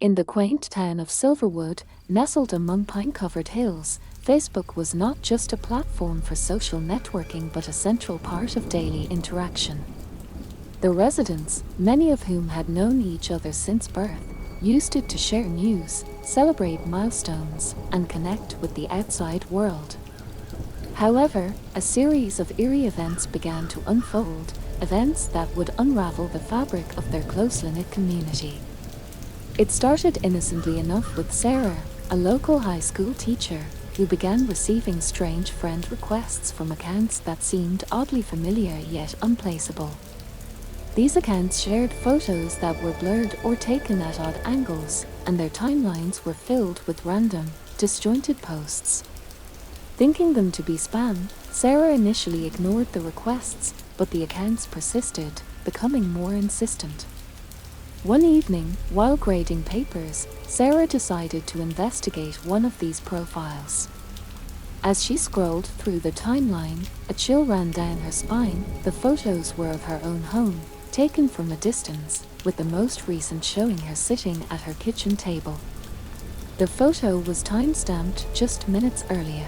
In the quaint town of Silverwood, nestled among pine-covered hills, Facebook was not just a platform for social networking but a central part of daily interaction. The residents, many of whom had known each other since birth, used it to share news, celebrate milestones, and connect with the outside world. However, a series of eerie events began to unfold, events that would unravel the fabric of their close-knit community. It started innocently enough with Sarah, a local high school teacher, who began receiving strange friend requests from accounts that seemed oddly familiar yet unplaceable. These accounts shared photos that were blurred or taken at odd angles, and their timelines were filled with random, disjointed posts. Thinking them to be spam, Sarah initially ignored the requests, but the accounts persisted, becoming more insistent. One evening, while grading papers, Sarah decided to investigate one of these profiles. As she scrolled through the timeline, a chill ran down her spine. The photos were of her own home, taken from a distance, with the most recent showing her sitting at her kitchen table. The photo was time-stamped just minutes earlier.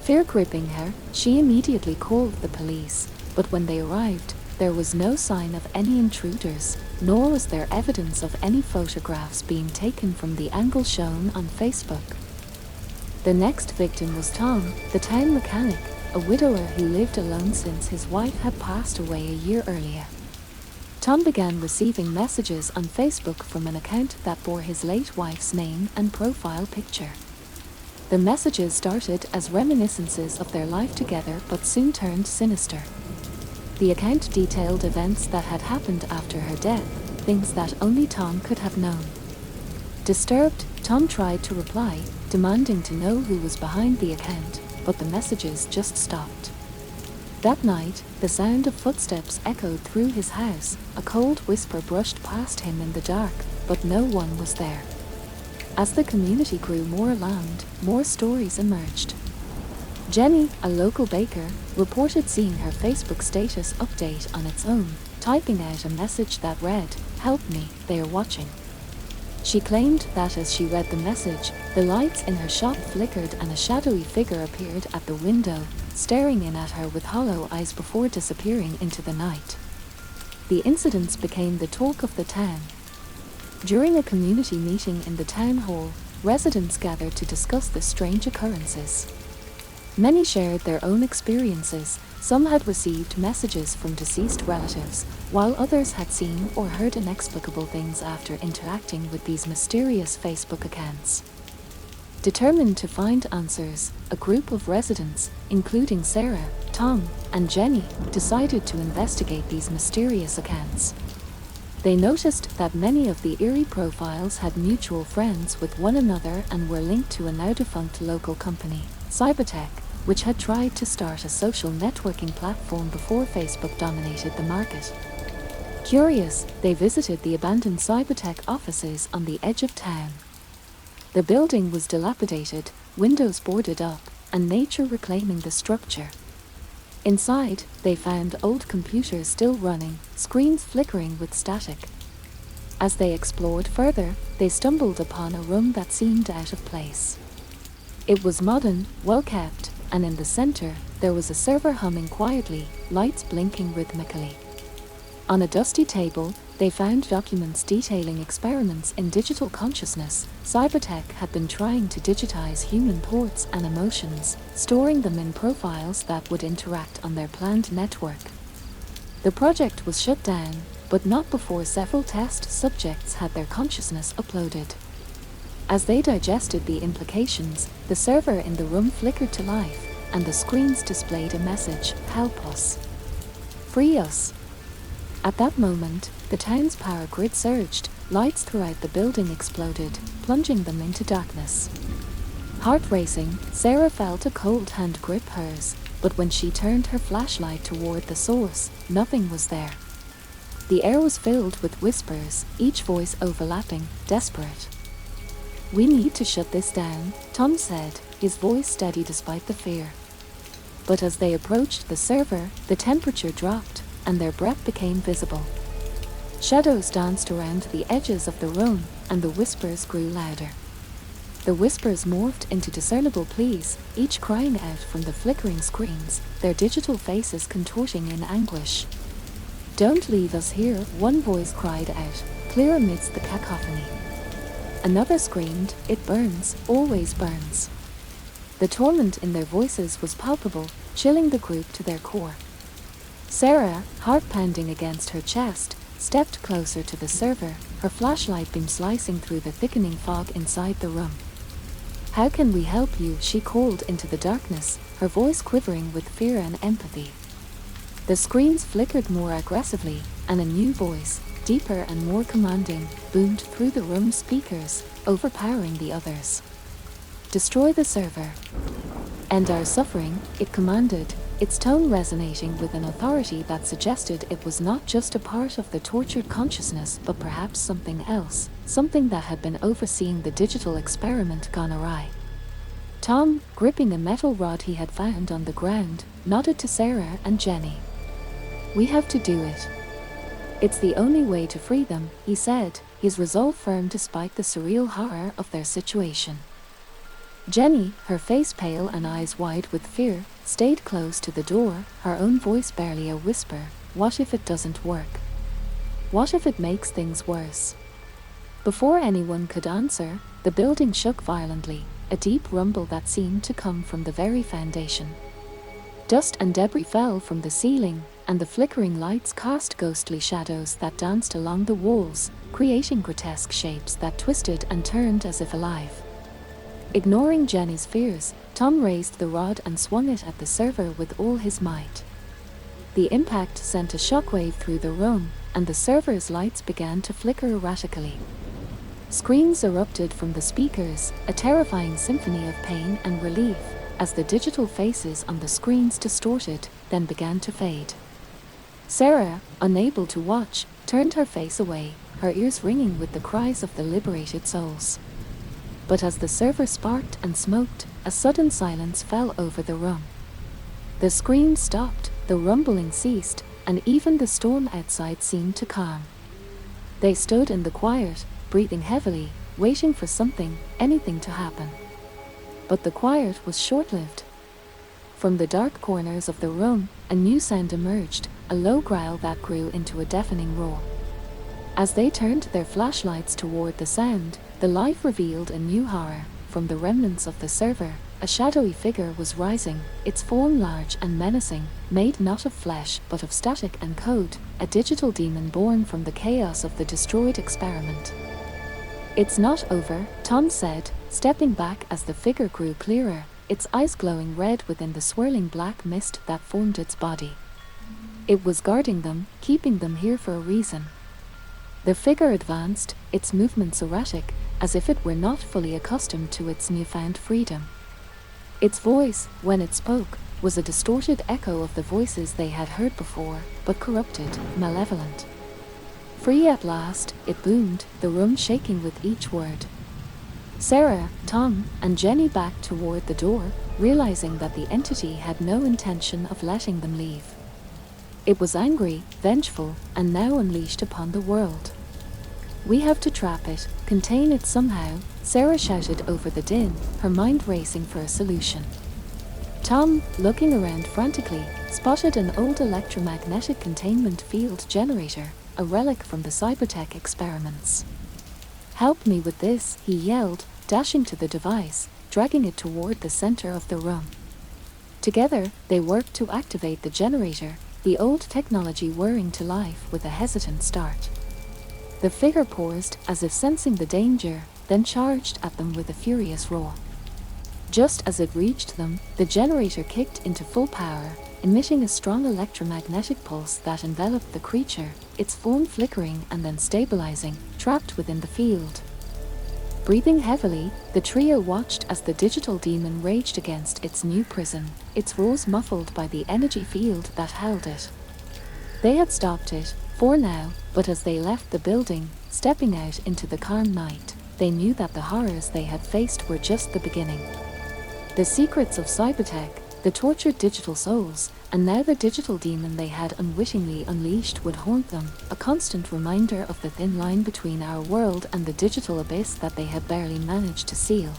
Fear gripping her, she immediately called the police, but when they arrived, there was no sign of any intruders, nor was there evidence of any photographs being taken from the angle shown on Facebook. The next victim was Tom, the town mechanic, a widower who lived alone since his wife had passed away a year earlier. Tom began receiving messages on Facebook from an account that bore his late wife's name and profile picture. The messages started as reminiscences of their life together but soon turned sinister. The account detailed events that had happened after her death, things that only Tom could have known. Disturbed, Tom tried to reply, demanding to know who was behind the account, but the messages just stopped. That night, the sound of footsteps echoed through his house. A cold whisper brushed past him in the dark, but no one was there. As the community grew more alarmed, more stories emerged. Jenny, a local baker, reported seeing her Facebook status update on its own, typing out a message that read, "Help me, they are watching." She claimed that as she read the message, the lights in her shop flickered and a shadowy figure appeared at the window, staring in at her with hollow eyes before disappearing into the night. The incidents became the talk of the town. During a community meeting in the town hall, residents gathered to discuss the strange occurrences. Many shared their own experiences. Some had received messages from deceased relatives, while others had seen or heard inexplicable things after interacting with these mysterious Facebook accounts. Determined to find answers, a group of residents, including Sarah, Tom, and Jenny, decided to investigate these mysterious accounts. They noticed that many of the eerie profiles had mutual friends with one another and were linked to a now-defunct local company, Cybertech, which had tried to start a social networking platform before Facebook dominated the market. Curious, they visited the abandoned Cybertech offices on the edge of town. The building was dilapidated, windows boarded up, and nature reclaiming the structure. Inside, they found old computers still running, screens flickering with static. As they explored further, they stumbled upon a room that seemed out of place. It was modern, well-kept, and in the center, there was a server humming quietly, lights blinking rhythmically. On a dusty table, they found documents detailing experiments in digital consciousness. Cybertech had been trying to digitize human thoughts and emotions, storing them in profiles that would interact on their planned network. The project was shut down, but not before several test subjects had their consciousness uploaded. As they digested the implications, the server in the room flickered to life, and the screens displayed a message, "Help us. Free us." At that moment, the town's power grid surged, lights throughout the building exploded, plunging them into darkness. Heart racing, Sarah felt a cold hand grip hers, but when she turned her flashlight toward the source, nothing was there. The air was filled with whispers, each voice overlapping, desperate. "We need to shut this down," Tom said, his voice steady despite the fear. But as they approached the server, the temperature dropped, and their breath became visible. Shadows danced around the edges of the room, and the whispers grew louder. The whispers morphed into discernible pleas, each crying out from the flickering screens, their digital faces contorting in anguish. "Don't leave us here," one voice cried out, clear amidst the cacophony. Another screamed, "It burns, always burns." The torment in their voices was palpable, chilling the group to their core. Sarah, heart pounding against her chest, stepped closer to the server, her flashlight beam slicing through the thickening fog inside the room. "How can we help you?" she called into the darkness, her voice quivering with fear and empathy. The screens flickered more aggressively, and a new voice, deeper and more commanding, boomed through the room's speakers, overpowering the others. "Destroy the server. End our suffering," it commanded, its tone resonating with an authority that suggested it was not just a part of the tortured consciousness but perhaps something else, something that had been overseeing the digital experiment gone awry. Tom, gripping a metal rod he had found on the ground, nodded to Sarah and Jenny. "We have to do it. It's the only way to free them," he said, his resolve firm despite the surreal horror of their situation. Jenny, her face pale and eyes wide with fear, stayed close to the door, her own voice barely a whisper. "What if it doesn't work? What if it makes things worse?" Before anyone could answer, the building shook violently, a deep rumble that seemed to come from the very foundation. Dust and debris fell from the ceiling, and the flickering lights cast ghostly shadows that danced along the walls, creating grotesque shapes that twisted and turned as if alive. Ignoring Jenny's fears, Tom raised the rod and swung it at the server with all his might. The impact sent a shockwave through the room, and the server's lights began to flicker erratically. Screams erupted from the speakers, a terrifying symphony of pain and relief, as the digital faces on the screens distorted, then began to fade. Sarah, unable to watch, turned her face away, her ears ringing with the cries of the liberated souls. But as the server sparked and smoked, a sudden silence fell over the room. The screams stopped, the rumbling ceased, and even the storm outside seemed to calm. They stood in the quiet, breathing heavily, waiting for something, anything to happen. But the quiet was short-lived. From the dark corners of the room, a new sound emerged, a low growl that grew into a deafening roar. As they turned their flashlights toward the sound, the light revealed a new horror. From the remnants of the server, a shadowy figure was rising, its form large and menacing, made not of flesh but of static and code, a digital demon born from the chaos of the destroyed experiment. "It's not over," Tom said, stepping back as the figure grew clearer, its eyes glowing red within the swirling black mist that formed its body. It was guarding them, keeping them here for a reason. The figure advanced, its movements erratic, as if it were not fully accustomed to its newfound freedom. Its voice, when it spoke, was a distorted echo of the voices they had heard before, but corrupted, malevolent. "Free at last," it boomed, the room shaking with each word. Sarah, Tom, and Jenny backed toward the door, realizing that the entity had no intention of letting them leave. It was angry, vengeful, and now unleashed upon the world. "We have to trap it, contain it somehow," Sarah shouted over the din, her mind racing for a solution. Tom, looking around frantically, spotted an old electromagnetic containment field generator, a relic from the cybertech experiments. "Help me with this," he yelled, dashing to the device, dragging it toward the center of the room. Together, they worked to activate the generator, the old technology whirring to life with a hesitant start. The figure paused, as if sensing the danger, then charged at them with a furious roar. Just as it reached them, the generator kicked into full power, emitting a strong electromagnetic pulse that enveloped the creature, its form flickering and then stabilizing, trapped within the field. Breathing heavily, the trio watched as the digital demon raged against its new prison, its roars muffled by the energy field that held it. They had stopped it, for now, but as they left the building, stepping out into the calm night, they knew that the horrors they had faced were just the beginning. The secrets of cybertech, the tortured digital souls, and now the digital demon they had unwittingly unleashed would haunt them, a constant reminder of the thin line between our world and the digital abyss that they had barely managed to seal.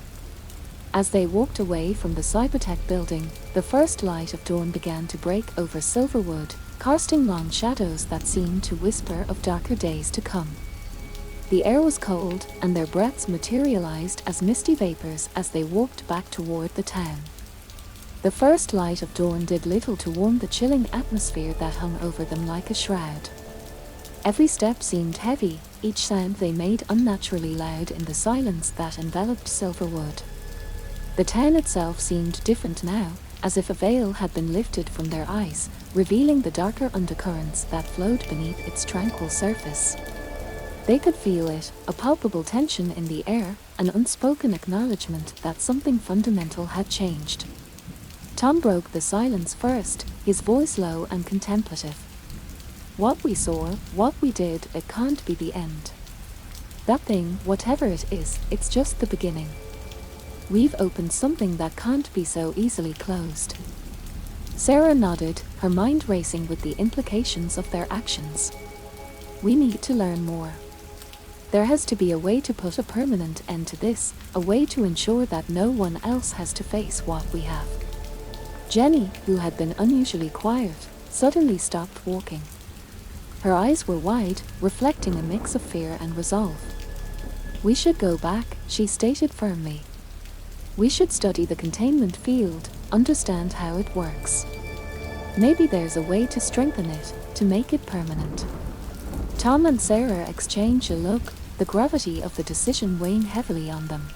As they walked away from the Cybertech building, the first light of dawn began to break over Silverwood, casting long shadows that seemed to whisper of darker days to come. The air was cold, and their breaths materialized as misty vapors as they walked back toward the town. The first light of dawn did little to warm the chilling atmosphere that hung over them like a shroud. Every step seemed heavy, each sound they made unnaturally loud in the silence that enveloped Silverwood. The town itself seemed different now, as if a veil had been lifted from their eyes, revealing the darker undercurrents that flowed beneath its tranquil surface. They could feel it, a palpable tension in the air, an unspoken acknowledgement that something fundamental had changed. Tom broke the silence first, his voice low and contemplative. What we saw, what we did, it can't be the end. That thing, whatever it is, it's just the beginning. We've opened something that can't be so easily closed. Sarah nodded, her mind racing with the implications of their actions. We need to learn more. There has to be a way to put a permanent end to this, a way to ensure that no one else has to face what we have. Jenny, who had been unusually quiet, suddenly stopped walking. Her eyes were wide, reflecting a mix of fear and resolve. We should go back, she stated firmly. We should study the containment field, understand how it works. Maybe there's a way to strengthen it, to make it permanent. Tom and Sarah exchanged a look, the gravity of the decision weighing heavily on them.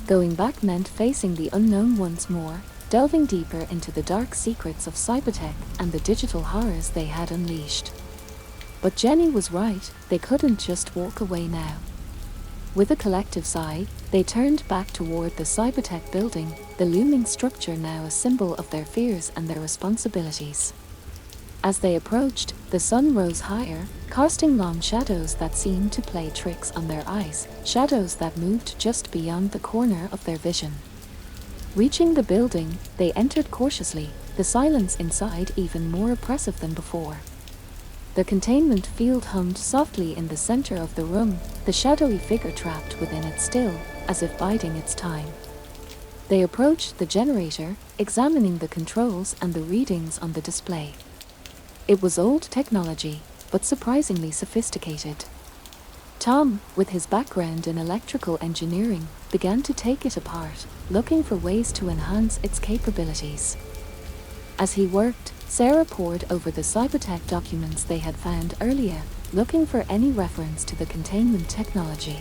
Going back meant facing the unknown once more, delving deeper into the dark secrets of Cybertech and the digital horrors they had unleashed. But Jenny was right, they couldn't just walk away now. With a collective sigh, they turned back toward the Cybertech building, the looming structure now a symbol of their fears and their responsibilities. As they approached, the sun rose higher, casting long shadows that seemed to play tricks on their eyes, shadows that moved just beyond the corner of their vision. Reaching the building, they entered cautiously, the silence inside even more oppressive than before. The containment field hummed softly in the center of the room, the shadowy figure trapped within it still, as if biding its time. They approached the generator, examining the controls and the readings on the display. It was old technology, but surprisingly sophisticated. Tom, with his background in electrical engineering, began to take it apart, looking for ways to enhance its capabilities. As he worked, Sarah pored over the Cybertech documents they had found earlier, looking for any reference to the containment technology.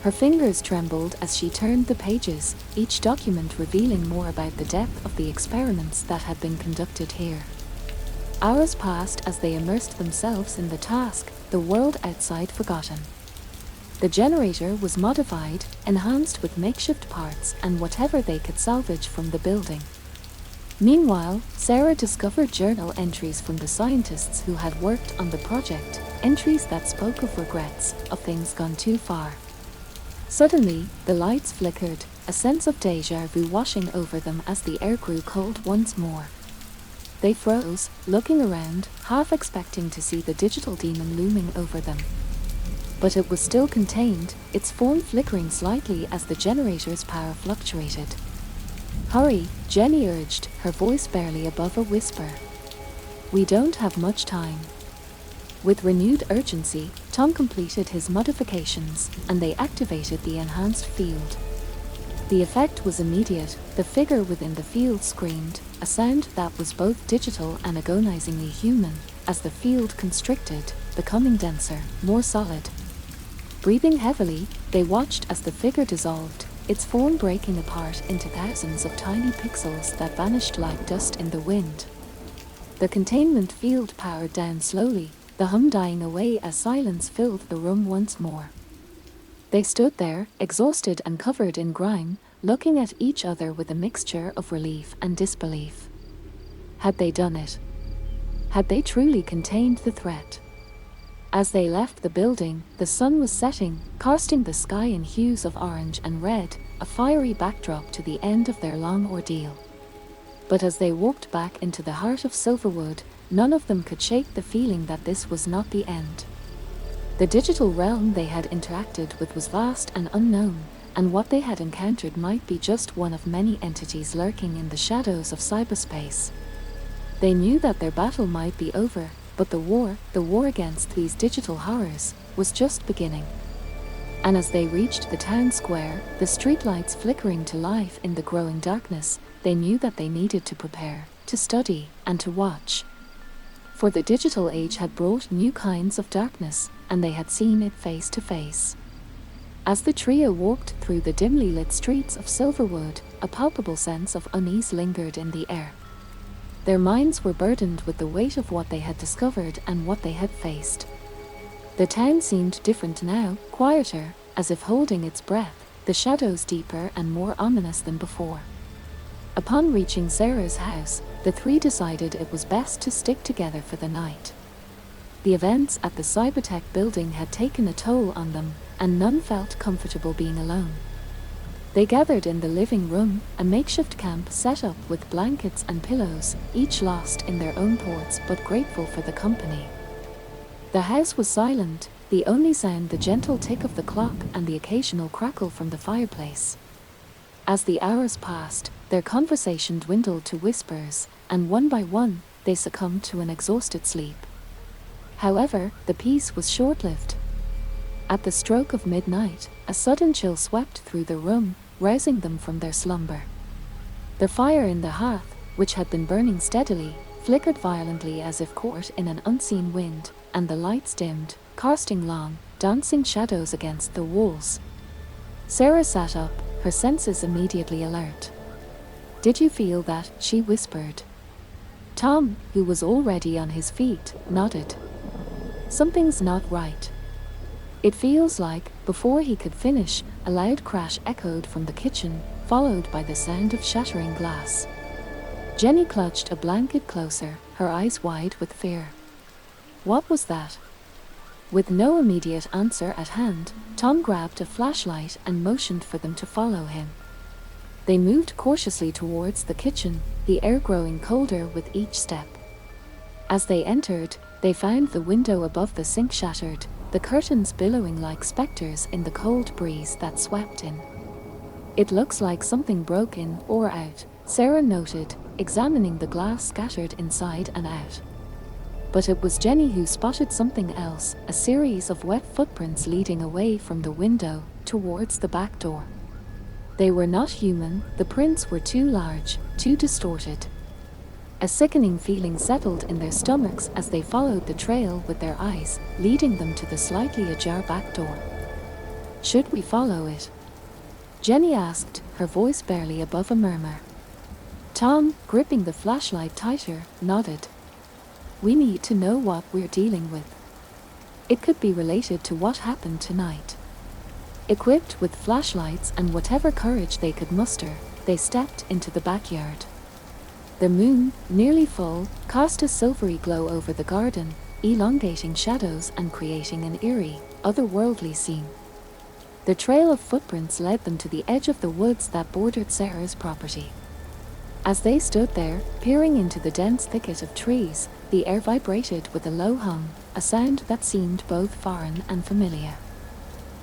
Her fingers trembled as she turned the pages, each document revealing more about the depth of the experiments that had been conducted here. Hours passed as they immersed themselves in the task, the world outside forgotten. The generator was modified, enhanced with makeshift parts and whatever they could salvage from the building. Meanwhile, Sarah discovered journal entries from the scientists who had worked on the project, entries that spoke of regrets, of things gone too far. Suddenly, the lights flickered, a sense of déjà vu washing over them as the air grew cold once more. They froze, looking around, half expecting to see the digital demon looming over them. But it was still contained, its form flickering slightly as the generator's power fluctuated. Hurry, Jenny urged, her voice barely above a whisper. We don't have much time. With renewed urgency, Tom completed his modifications, and they activated the enhanced field. The effect was immediate, the figure within the field screamed, a sound that was both digital and agonizingly human, as the field constricted, becoming denser, more solid. Breathing heavily, they watched as the figure dissolved, its form breaking apart into thousands of tiny pixels that vanished like dust in the wind. The containment field powered down slowly, the hum dying away as silence filled the room once more. They stood there, exhausted and covered in grime, looking at each other with a mixture of relief and disbelief. Had they done it? Had they truly contained the threat? As they left the building, the sun was setting, casting the sky in hues of orange and red, a fiery backdrop to the end of their long ordeal. But as they walked back into the heart of Silverwood, none of them could shake the feeling that this was not the end. The digital realm they had interacted with was vast and unknown, and what they had encountered might be just one of many entities lurking in the shadows of cyberspace. They knew that their battle might be over, but the war against these digital horrors, was just beginning. And as they reached the town square, the streetlights flickering to life in the growing darkness, they knew that they needed to prepare, to study, and to watch. For the digital age had brought new kinds of darkness, and they had seen it face to face. As the trio walked through the dimly lit streets of Silverwood, a palpable sense of unease lingered in the air. Their minds were burdened with the weight of what they had discovered and what they had faced. The town seemed different now, quieter, as if holding its breath, the shadows deeper and more ominous than before. Upon reaching Sarah's house, the three decided it was best to stick together for the night. The events at the Cybertech building had taken a toll on them, and none felt comfortable being alone. They gathered in the living room, a makeshift camp set up with blankets and pillows, each lost in their own thoughts but grateful for the company. The house was silent, the only sound the gentle tick of the clock and the occasional crackle from the fireplace. As the hours passed, their conversation dwindled to whispers, and one by one, they succumbed to an exhausted sleep. However, the peace was short-lived. At the stroke of midnight, a sudden chill swept through the room, rousing them from their slumber. The fire in the hearth, which had been burning steadily, flickered violently as if caught in an unseen wind, and the lights dimmed, casting long, dancing shadows against the walls. Sarah sat up, her senses immediately alert. "Did you feel that?" she whispered. Tom, who was already on his feet, nodded. "Something's not right. It feels like," before he could finish, a loud crash echoed from the kitchen, followed by the sound of shattering glass. Jenny clutched a blanket closer, her eyes wide with fear. What was that? With no immediate answer at hand, Tom grabbed a flashlight and motioned for them to follow him. They moved cautiously towards the kitchen, the air growing colder with each step. As they entered, they found the window above the sink shattered, the curtains billowing like specters in the cold breeze that swept in. "It looks like something broke in or out," Sarah noted, examining the glass scattered inside and out. But it was Jenny who spotted something else, a series of wet footprints leading away from the window, towards the back door. They were not human, the prints were too large, too distorted. A sickening feeling settled in their stomachs as they followed the trail with their eyes, leading them to the slightly ajar back door. "Should we follow it?" Jenny asked, her voice barely above a murmur. Tom, gripping the flashlight tighter, nodded. "We need to know what we're dealing with. It could be related to what happened tonight." Equipped with flashlights and whatever courage they could muster, they stepped into the backyard. The moon, nearly full, cast a silvery glow over the garden, elongating shadows and creating an eerie, otherworldly scene. The trail of footprints led them to the edge of the woods that bordered Sarah's property. As they stood there, peering into the dense thicket of trees, the air vibrated with a low hum, a sound that seemed both foreign and familiar.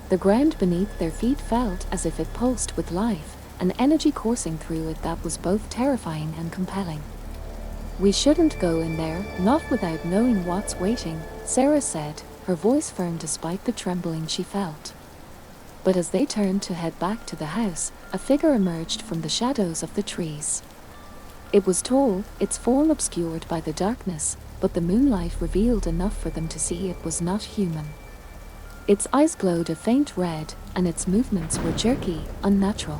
The ground beneath their feet felt as if it pulsed with life, an energy coursing through it that was both terrifying and compelling. "We shouldn't go in there, not without knowing what's waiting," Sarah said, her voice firm despite the trembling she felt. But as they turned to head back to the house, a figure emerged from the shadows of the trees. It was tall, its form obscured by the darkness, but the moonlight revealed enough for them to see it was not human. Its eyes glowed a faint red, and its movements were jerky, unnatural.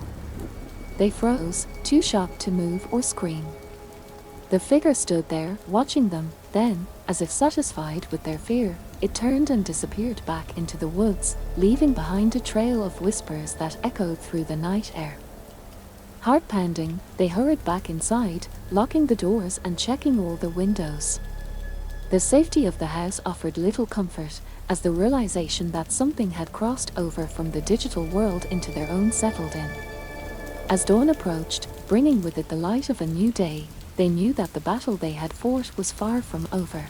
They froze, too shocked to move or scream. The figure stood there, watching them, then, as if satisfied with their fear, it turned and disappeared back into the woods, leaving behind a trail of whispers that echoed through the night air. Heart pounding, they hurried back inside, locking the doors and checking all the windows. The safety of the house offered little comfort, as the realization that something had crossed over from the digital world into their own settled in. As dawn approached, bringing with it the light of a new day, they knew that the battle they had fought was far from over.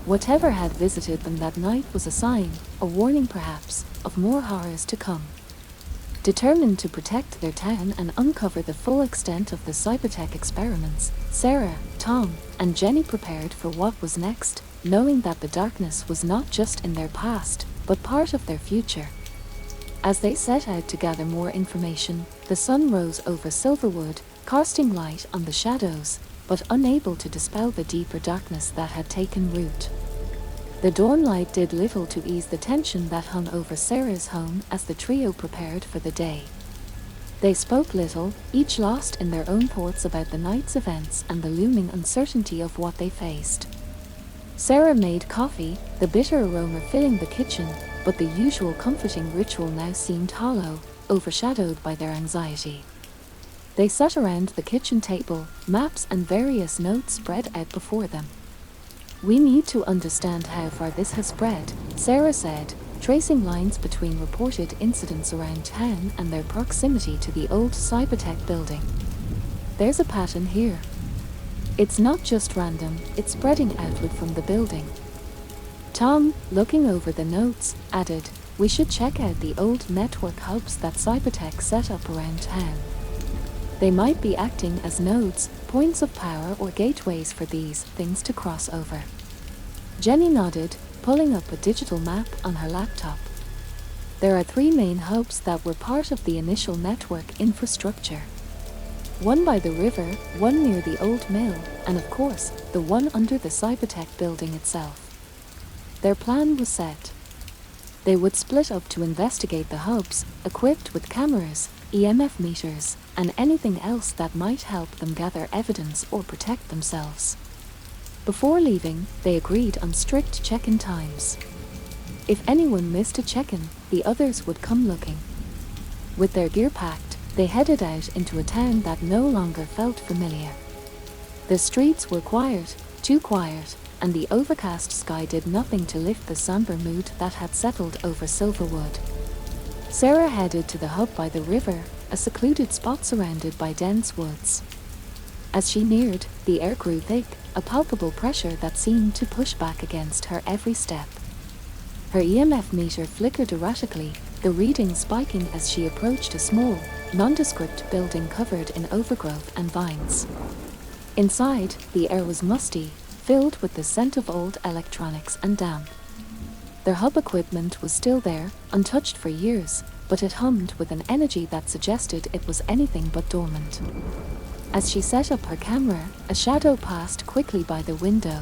Whatever had visited them that night was a sign, a warning perhaps, of more horrors to come. Determined to protect their town and uncover the full extent of the cybertech experiments, Sarah, Tom, and Jenny prepared for what was next, knowing that the darkness was not just in their past, but part of their future. As they set out to gather more information, the sun rose over Silverwood, casting light on the shadows, but unable to dispel the deeper darkness that had taken root. The dawn light did little to ease the tension that hung over Sarah's home as the trio prepared for the day. They spoke little, each lost in their own thoughts about the night's events and the looming uncertainty of what they faced. Sarah made coffee, the bitter aroma filling the kitchen, but the usual comforting ritual now seemed hollow, overshadowed by their anxiety. They sat around the kitchen table, maps and various notes spread out before them. "We need to understand how far this has spread," Sarah said, tracing lines between reported incidents around town and their proximity to the old cybertech building. "There's a pattern here. It's not just random, it's spreading outward from the building." Tom, looking over the notes, added, "We should check out the old network hubs that cybertech set up around town. They might be acting as nodes, points of power or gateways for these things to cross over." Jenny nodded, pulling up a digital map on her laptop. "There are 3 main hubs that were part of the initial network infrastructure. One by the river, one near the old mill, and of course, the one under the cybertech building itself." Their plan was set. They would split up to investigate the hubs, equipped with cameras, EMF meters, and anything else that might help them gather evidence or protect themselves. Before leaving, they agreed on strict check-in times. If anyone missed a check-in, the others would come looking. With their gear packed, they headed out into a town that no longer felt familiar. The streets were quiet, too quiet, and the overcast sky did nothing to lift the somber mood that had settled over Silverwood. Sarah headed to the hub by the river, a secluded spot surrounded by dense woods. As she neared, the air grew thick, a palpable pressure that seemed to push back against her every step. Her EMF meter flickered erratically, the reading spiking as she approached a small, nondescript building covered in overgrowth and vines. Inside, the air was musty, filled with the scent of old electronics and damp. Their hub equipment was still there, untouched for years, but it hummed with an energy that suggested it was anything but dormant. As she set up her camera, a shadow passed quickly by the window.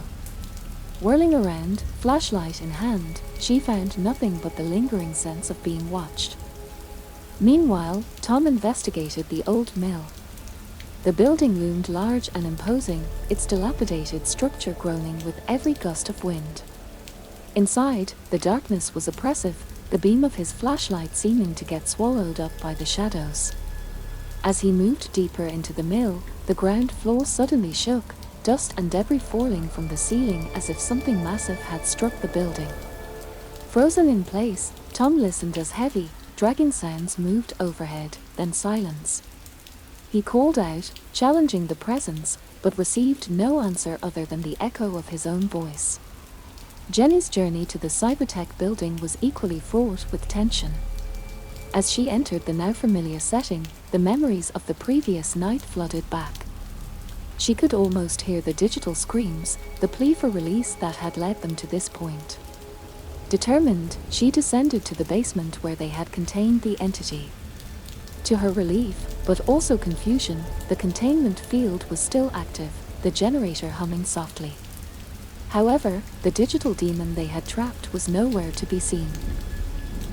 Whirling around, flashlight in hand, she found nothing but the lingering sense of being watched. Meanwhile, Tom investigated the old mill. The building loomed large and imposing, its dilapidated structure groaning with every gust of wind. Inside, the darkness was oppressive, the beam of his flashlight seeming to get swallowed up by the shadows. As he moved deeper into the mill, the ground floor suddenly shook, dust and debris falling from the ceiling as if something massive had struck the building. Frozen in place, Tom listened as heavy, dragging sounds moved overhead, then silence. He called out, challenging the presence, but received no answer other than the echo of his own voice. Jenny's journey to the cybertech building was equally fraught with tension. As she entered the now familiar setting, the memories of the previous night flooded back. She could almost hear the digital screams, the plea for release that had led them to this point. Determined, she descended to the basement where they had contained the entity. To her relief, but also confusion, the containment field was still active, the generator humming softly. However, the digital demon they had trapped was nowhere to be seen.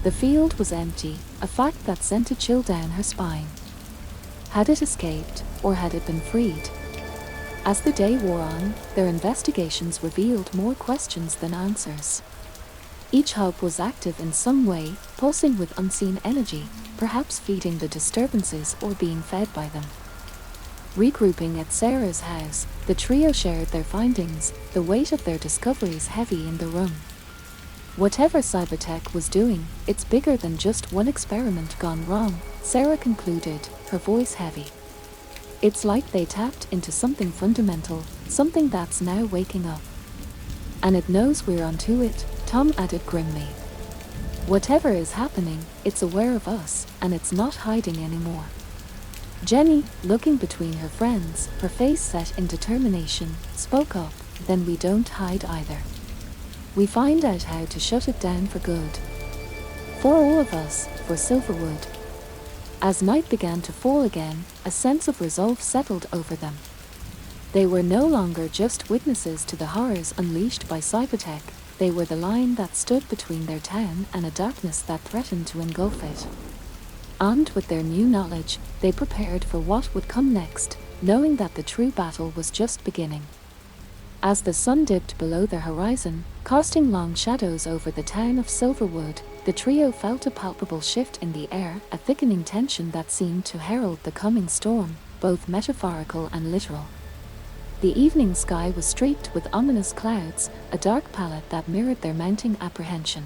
The field was empty, a fact that sent a chill down her spine. Had it escaped, or had it been freed? As the day wore on, their investigations revealed more questions than answers. Each hub was active in some way, pulsing with unseen energy, perhaps feeding the disturbances or being fed by them. Regrouping at Sarah's house, the trio shared their findings, the weight of their discoveries heavy in the room. Whatever cybertech was doing, it's bigger than just one experiment gone wrong, Sarah concluded, her voice heavy. It's like they tapped into something fundamental, something that's now waking up. And it knows we're onto it, Tom added grimly. Whatever is happening, it's aware of us, and it's not hiding anymore. Jenny, looking between her friends, her face set in determination, spoke up. Then we don't hide either. We find out how to shut it down for good. For all of us, for Silverwood. As night began to fall again, a sense of resolve settled over them. They were no longer just witnesses to the horrors unleashed by cybertech, they were the line that stood between their town and a darkness that threatened to engulf it. Armed with their new knowledge, they prepared for what would come next, knowing that the true battle was just beginning. As the sun dipped below the horizon, casting long shadows over the town of Silverwood, the trio felt a palpable shift in the air, a thickening tension that seemed to herald the coming storm, both metaphorical and literal. The evening sky was streaked with ominous clouds, a dark palette that mirrored their mounting apprehension.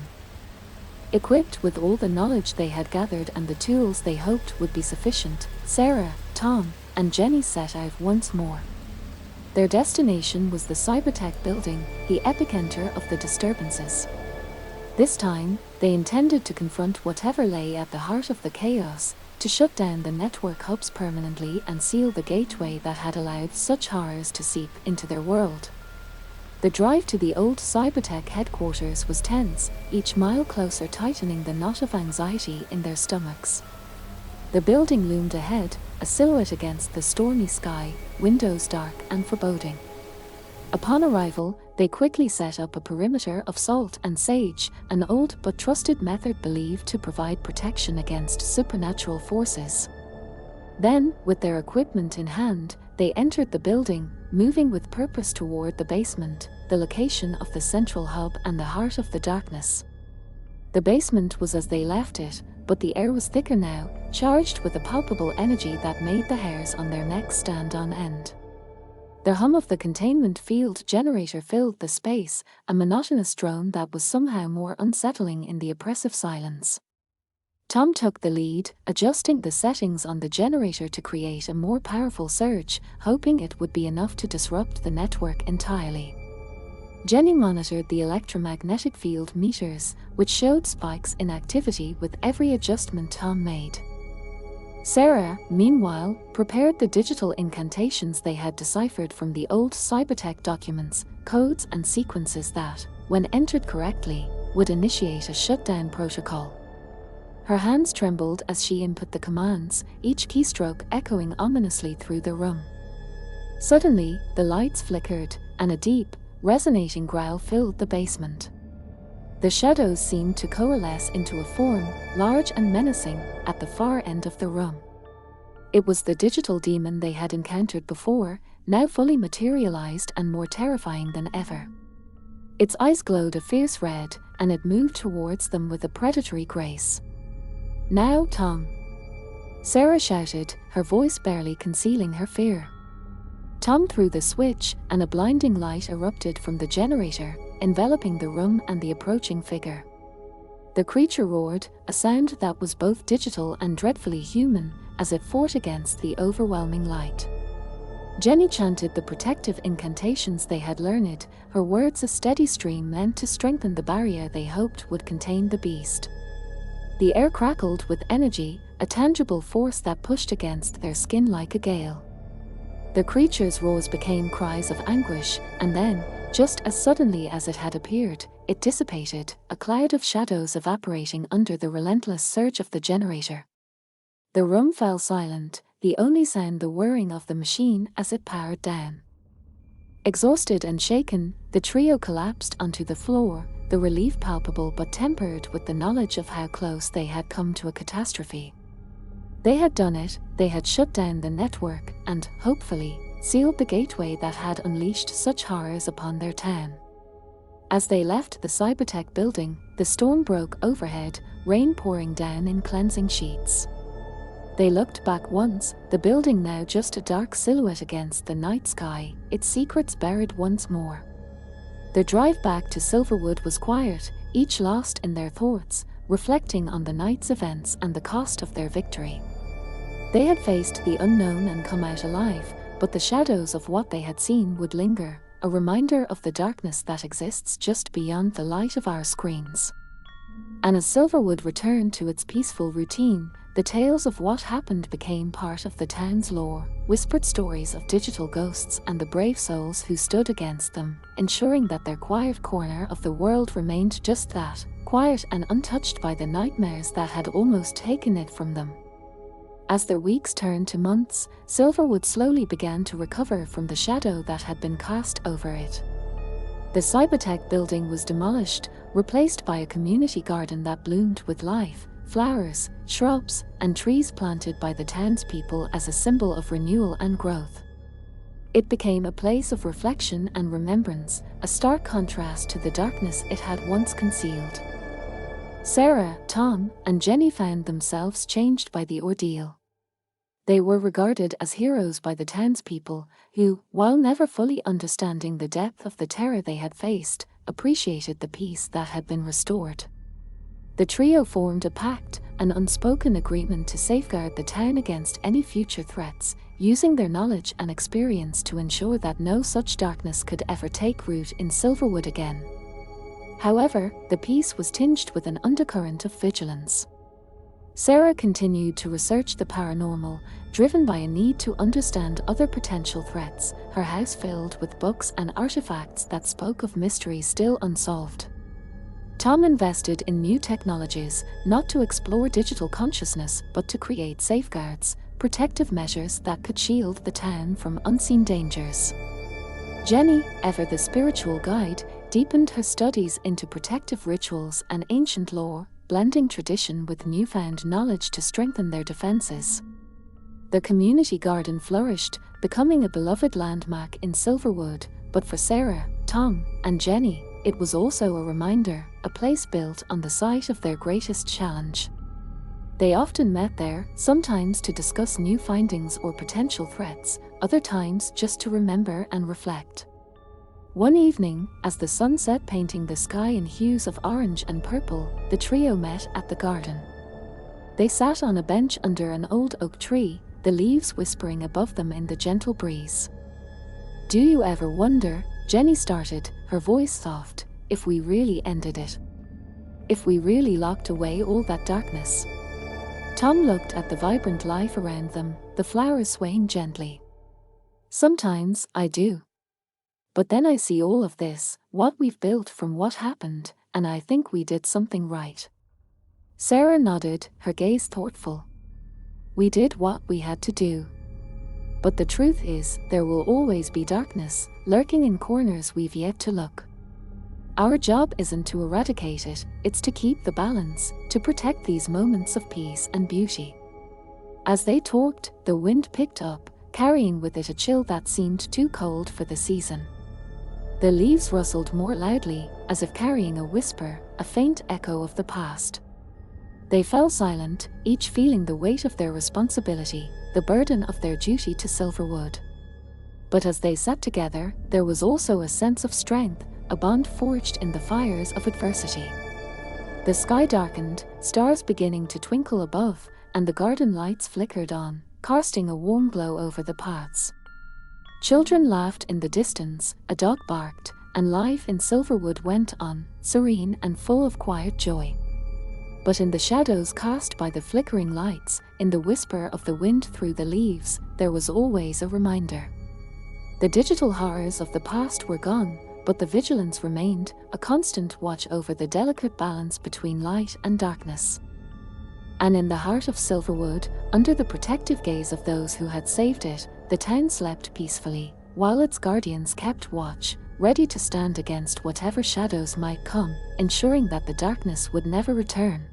Equipped with all the knowledge they had gathered and the tools they hoped would be sufficient, Sarah, Tom, and Jenny set out once more. Their destination was the cybertech building, the epicenter of the disturbances. This time, they intended to confront whatever lay at the heart of the chaos, to shut down the network hubs permanently and seal the gateway that had allowed such horrors to seep into their world. The drive to the old cybertech headquarters was tense, each mile closer tightening the knot of anxiety in their stomachs. The building loomed ahead, a silhouette against the stormy sky, windows dark and foreboding. Upon arrival, they quickly set up a perimeter of salt and sage, an old but trusted method believed to provide protection against supernatural forces. Then, with their equipment in hand, they entered the building, moving with purpose toward the basement, the location of the central hub and the heart of the darkness. The basement was as they left it, but the air was thicker now, charged with a palpable energy that made the hairs on their necks stand on end. The hum of the containment field generator filled the space, a monotonous drone that was somehow more unsettling in the oppressive silence. Tom took the lead, adjusting the settings on the generator to create a more powerful surge, hoping it would be enough to disrupt the network entirely. Jenny monitored the electromagnetic field meters, which showed spikes in activity with every adjustment Tom made. Sarah, meanwhile, prepared the digital incantations they had deciphered from the old cybertech documents, codes and sequences that, when entered correctly, would initiate a shutdown protocol. Her hands trembled as she input the commands, each keystroke echoing ominously through the room. Suddenly, the lights flickered, and a deep, resonating growl filled the basement. The shadows seemed to coalesce into a form, large and menacing, at the far end of the room. It was the digital demon they had encountered before, now fully materialized and more terrifying than ever. Its eyes glowed a fierce red, and it moved towards them with a predatory grace. "Now, Tom!" Sarah shouted, her voice barely concealing her fear. Tom threw the switch, and a blinding light erupted from the generator, enveloping the room and the approaching figure. The creature roared, a sound that was both digital and dreadfully human, as it fought against the overwhelming light. Jenny chanted the protective incantations they had learned, her words a steady stream meant to strengthen the barrier they hoped would contain the beast. The air crackled with energy, a tangible force that pushed against their skin like a gale. The creature's roars became cries of anguish, and then, just as suddenly as it had appeared, it dissipated, a cloud of shadows evaporating under the relentless surge of the generator. The room fell silent, the only sound the whirring of the machine as it powered down. Exhausted and shaken, the trio collapsed onto the floor, the relief palpable but tempered with the knowledge of how close they had come to a catastrophe. They had done it, they had shut down the network and, hopefully, sealed the gateway that had unleashed such horrors upon their town. As they left the cybertech building, the storm broke overhead, rain pouring down in cleansing sheets. They looked back once, the building now just a dark silhouette against the night sky, its secrets buried once more. The drive back to Silverwood was quiet, each lost in their thoughts, reflecting on the night's events and the cost of their victory. They had faced the unknown and come out alive, but the shadows of what they had seen would linger, a reminder of the darkness that exists just beyond the light of our screens. And as Silverwood returned to its peaceful routine, the tales of what happened became part of the town's lore, whispered stories of digital ghosts and the brave souls who stood against them, ensuring that their quiet corner of the world remained just that, quiet and untouched by the nightmares that had almost taken it from them. As their weeks turned to months, Silverwood slowly began to recover from the shadow that had been cast over it. The Cybertech building was demolished, replaced by a community garden that bloomed with life, flowers, shrubs, and trees planted by the townspeople as a symbol of renewal and growth. It became a place of reflection and remembrance, a stark contrast to the darkness it had once concealed. Sarah, Tom, and Jenny found themselves changed by the ordeal. They were regarded as heroes by the townspeople, who, while never fully understanding the depth of the terror they had faced, appreciated the peace that had been restored. The trio formed a pact, an unspoken agreement to safeguard the town against any future threats, using their knowledge and experience to ensure that no such darkness could ever take root in Silverwood again. However, the peace was tinged with an undercurrent of vigilance. Sarah continued to research the paranormal, driven by a need to understand other potential threats, her house filled with books and artifacts that spoke of mysteries still unsolved. Tom invested in new technologies, not to explore digital consciousness but to create safeguards, protective measures that could shield the town from unseen dangers. Jenny, ever the spiritual guide, deepened her studies into protective rituals and ancient lore, blending tradition with newfound knowledge to strengthen their defenses. The community garden flourished, becoming a beloved landmark in Silverwood, but for Sarah, Tom, and Jenny, it was also a reminder, a place built on the site of their greatest challenge. They often met there, sometimes to discuss new findings or potential threats, other times just to remember and reflect. One evening, as the sun set painting the sky in hues of orange and purple, the trio met at the garden. They sat on a bench under an old oak tree, the leaves whispering above them in the gentle breeze. "Do you ever wonder," Jenny started, her voice soft, "if we really ended it? If we really locked away all that darkness?" Tom looked at the vibrant life around them, the flowers swaying gently. "Sometimes I do. But then I see all of this, what we've built from what happened, and I think we did something right." Sarah nodded, her gaze thoughtful. "We did what we had to do. But the truth is, there will always be darkness, lurking in corners we've yet to look. Our job isn't to eradicate it, it's to keep the balance, to protect these moments of peace and beauty." As they talked, the wind picked up, carrying with it a chill that seemed too cold for the season. The leaves rustled more loudly, as if carrying a whisper, a faint echo of the past. They fell silent, each feeling the weight of their responsibility, the burden of their duty to Silverwood. But as they sat together, there was also a sense of strength, a bond forged in the fires of adversity. The sky darkened, stars beginning to twinkle above, and the garden lights flickered on, casting a warm glow over the paths. Children laughed in the distance, a dog barked, and life in Silverwood went on, serene and full of quiet joy. But in the shadows cast by the flickering lights, in the whisper of the wind through the leaves, there was always a reminder. The digital horrors of the past were gone, but the vigilance remained, a constant watch over the delicate balance between light and darkness. And in the heart of Silverwood, under the protective gaze of those who had saved it, the town slept peacefully, while its guardians kept watch, ready to stand against whatever shadows might come, ensuring that the darkness would never return.